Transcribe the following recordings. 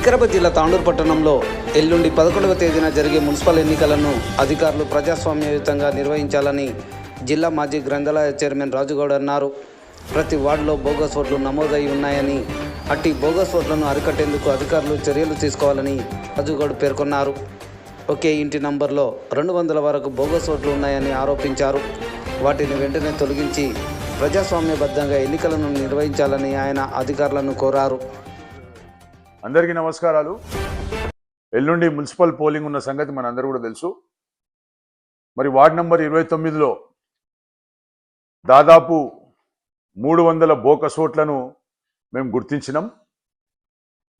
వికారాబాద్ జిల్లా తాండూరు పట్టణంలో ఎల్లుండి 11వ తేదీన జరిగే మున్సిపల్ ఎన్నికలను అధికారులు ప్రజాస్వామ్యయుతంగా నిర్వహించాలని జిల్లా మాజీ గ్రంథాలయ చైర్మన్ రాజుగౌడ్ అన్నారు. ప్రతి వార్డులో బోగస్ ఓట్లు నమోదై ఉన్నాయని, అట్టి బోగస్ ఓట్లను అరికట్టేందుకు అధికారులు చర్యలు తీసుకోవాలని రాజుగౌడ్ పేర్కొన్నారు. ఒకే ఇంటి నంబర్లో 200 వరకు బోగస్ ఓట్లు ఉన్నాయని ఆరోపించారు. వాటిని వెంటనే తొలగించి ప్రజాస్వామ్యబద్ధంగా ఎన్నికలను నిర్వహించాలని ఆయన అధికారులను కోరారు. అందరికీ నమస్కారాలు. ఎల్లుండి మున్సిపల్ పోలింగ్ ఉన్న సంగతి మనందరూ కూడా తెలుసు. మరి వార్డ్ నంబర్ 29లో దాదాపు 300 బోకస్ ఓట్లను మేము గుర్తించినాం.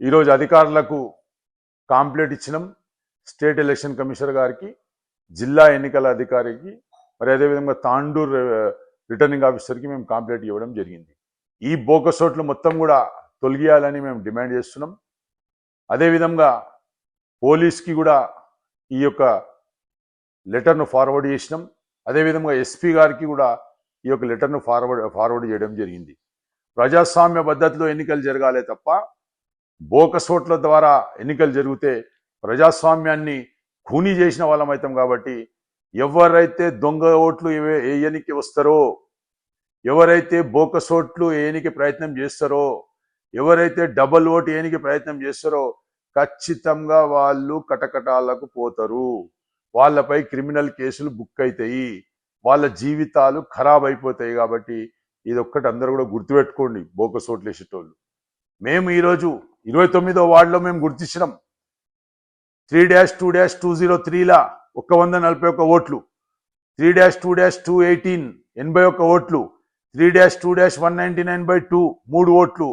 ఈరోజు అధికారులకు కాంప్లైంట్ ఇచ్చినాం. స్టేట్ ఎలక్షన్ కమిషనర్ గారికి, జిల్లా ఎన్నికల అధికారికి, మరి అదేవిధంగా తాండూర్ రిటర్నింగ్ ఆఫీసర్కి మేము కాంప్లైంట్ ఇవ్వడం జరిగింది. ఈ బోకస్ ఓట్లు మొత్తం కూడా తొలగియాలని మేము డిమాండ్ చేస్తున్నాం. అదేవిధంగా పోలీస్కి కూడా ఈ యొక్క లెటర్ను ఫార్వర్డ్ చేసినాం. అదేవిధంగా ఎస్పీ గారికి కూడా ఈ యొక్క లెటర్ను ఫార్వర్డ్ చేయడం జరిగింది. ప్రజాస్వామ్య పద్ధతిలో ఎన్నికలు జరగాలే తప్ప బోకస్ ఓట్ల ద్వారా ఎన్నికలు జరిగితే ప్రజాస్వామ్యాన్ని ఖూనీ చేసిన వాళ్ళం అవుతాం. కాబట్టి ఎవరైతే దొంగ ఓట్లు వేయనికి వస్తారో, ఎవరైతే బోకస్ ఓట్లు వేయనికి ప్రయత్నం చేస్తారో, ఎవరైతే డబల్ ఓటు వేయనికి ప్రయత్నం చేస్తారో ఖచ్చితంగా వాళ్ళు కటకటాలకు పోతారు. వాళ్ళపై క్రిమినల్ కేసులు బుక్ అవుతాయి. వాళ్ళ జీవితాలు ఖరాబ్ అయిపోతాయి. కాబట్టి ఇది ఒక్కటి అందరూ కూడా గుర్తుపెట్టుకోండి. బోకస్ ఓట్లు వేసేటోళ్ళు మేము ఈరోజు 29వ వార్డులో మేము గుర్తించినాం. 3-2-203లా 141 ఓట్లు, 3-2-218 81 ఓట్లు, 3-2-199/2 3 ఓట్లు,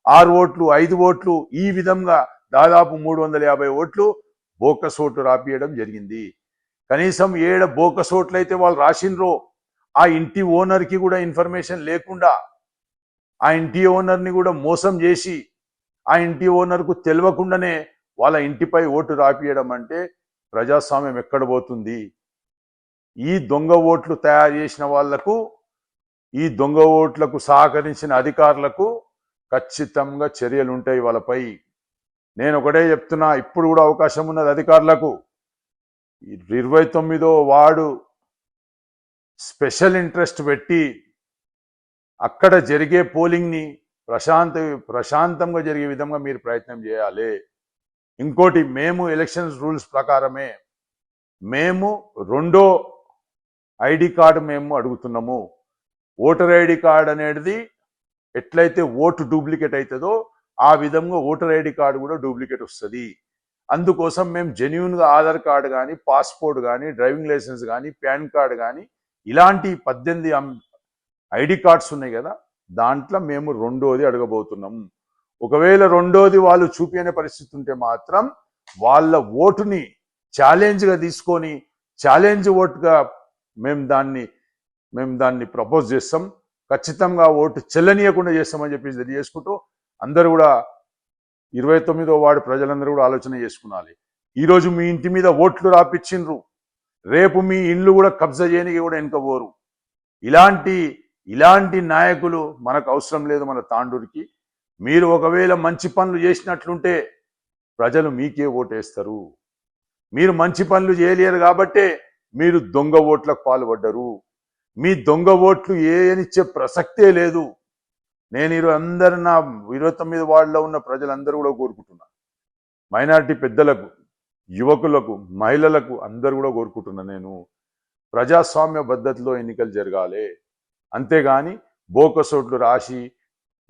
6 ఓట్లు, 5 ఓట్లు, ఈ విధంగా దాదాపు 350 ఓట్లు బోకస్ ఓట్లు రాపియడం జరిగింది. కనీసం 7 బోకస్ ఓట్లు అయితే వాళ్ళు రాసినరో ఆ ఇంటి ఓనర్కి కూడా ఇన్ఫర్మేషన్ లేకుండా ఆ ఇంటి ఓనర్ని కూడా మోసం చేసి ఆ ఇంటి ఓనర్కు తెలియకుండానే వాళ్ళ ఇంటిపై ఓటు రాపియడం అంటే ప్రజాస్వామ్యం ఎక్కడ పోతుంది? ఈ దొంగ ఓట్లు తయారు చేసిన వాళ్లకు, ఈ దొంగ ఓట్లకు సహకరించిన అధికారులకు ఖచ్చితంగా చర్యలు ఉంటాయి వాళ్ళపై. నేను ఒకటే చెప్తున్నా, ఇప్పుడు కూడా అవకాశం ఉన్నది అధికారులకు. 29వ వార్డు స్పెషల్ ఇంట్రెస్ట్ పెట్టి అక్కడ జరిగే పోలింగ్ని ప్రశాంతంగా జరిగే విధంగా మీరు ప్రయత్నం చేయాలి. ఇంకోటి, మేము ఎలక్షన్స్ రూల్స్ ప్రకారమే మేము 2వ ఐడి కార్డు మేము అడుగుతున్నాము. ఓటర్ ఐడి కార్డు అనేది ఎట్లయితే ఓటు డూప్లికేట్ అవుతుందో ఆ విధంగా ఓటర్ ఐడి కార్డు కూడా డూప్లికేట్ వస్తుంది. అందుకోసం మేము జెన్యూన్గా ఆధార్ కార్డు కానీ, పాస్పోర్ట్ కానీ, డ్రైవింగ్ లైసెన్స్ కానీ, పాన్ కార్డు కానీ ఇలాంటి 18 ఐడి కార్డ్స్ ఉన్నాయి కదా, దాంట్లో మేము 2వది అడగబోతున్నాం. ఒకవేళ 2వది వాళ్ళు చూపించే పరిస్థితి ఉంటే మాత్రం వాళ్ళ ఓటుని ఛాలెంజ్గా తీసుకొని ఛాలెంజ్ ఓటుగా మేము దాన్ని ప్రపోజ్ చేస్తాం. ఖచ్చితంగా ఓటు చెల్లనీయకుండా చేస్తామని చెప్పి తెలియజేసుకుంటూ అందరూ కూడా 29వ వార్డు ప్రజలందరూ కూడా ఆలోచన చేసుకున్నాలి. ఈరోజు మీ ఇంటి మీద ఓట్లు రాపిచ్చిండ్రు, రేపు మీ ఇల్లు కూడా కబ్జా చేయడానికి కూడా వెనుకపోరు. ఇలాంటి నాయకులు మనకు అవసరం లేదు మన తాండూరుకి. మీరు ఒకవేళ మంచి పనులు చేసినట్లుంటే ప్రజలు మీకే ఓటేస్తారు. మీరు మంచి పనులు చేయలేరు కాబట్టే మీరు దొంగ ఓట్లకు పాల్పడ్డరు. మీ దొంగ ఓట్లు ఏనిచ్చే ప్రసక్తే లేదు. నేను అందరు నా 29 వార్డులో ఉన్న ప్రజలందరూ కూడా కోరుకుంటున్నా, మైనారిటీ పెద్దలకు, యువకులకు, మహిళలకు అందరూ కూడా కోరుకుంటున్నా, నేను ప్రజాస్వామ్య పద్ధతిలో ఎన్నికలు జరగాలి. అంతేగాని బోకస్ ఓట్లు రాసి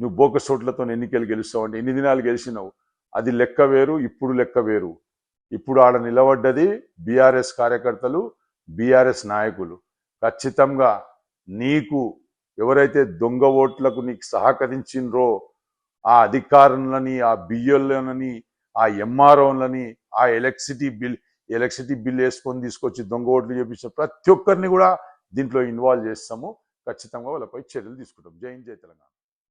నువ్వు బోకస్ ఓట్లతో ఎన్నికలు గెలుస్తావు అంటే ఎన్ని దినాలు గెలిచినావు, అది లెక్క వేరు, ఇప్పుడు లెక్క వేరు. ఇప్పుడు ఆడ నిలబడ్డది బీఆర్ఎస్ కార్యకర్తలు, బీఆర్ఎస్ నాయకులు. ఖచ్చితంగా నీకు ఎవరైతే దొంగ ఓట్లకు నీకు సహకరించిండ్రో ఆ అధికారులని, ఆ బియ్యోలని, ఆ ఎంఆర్ఓలని, ఆ ఎలక్ట్రిసిటీ బిల్ వేసుకొని తీసుకొచ్చి దొంగ ఓట్లు చేపించిన ప్రతి ఒక్కరిని కూడా దీంట్లో ఇన్వాల్వ్ చేస్తాము. ఖచ్చితంగా వాళ్ళపై చర్యలు తీసుకుంటాం. జై హింద్, జై తెలంగాణ.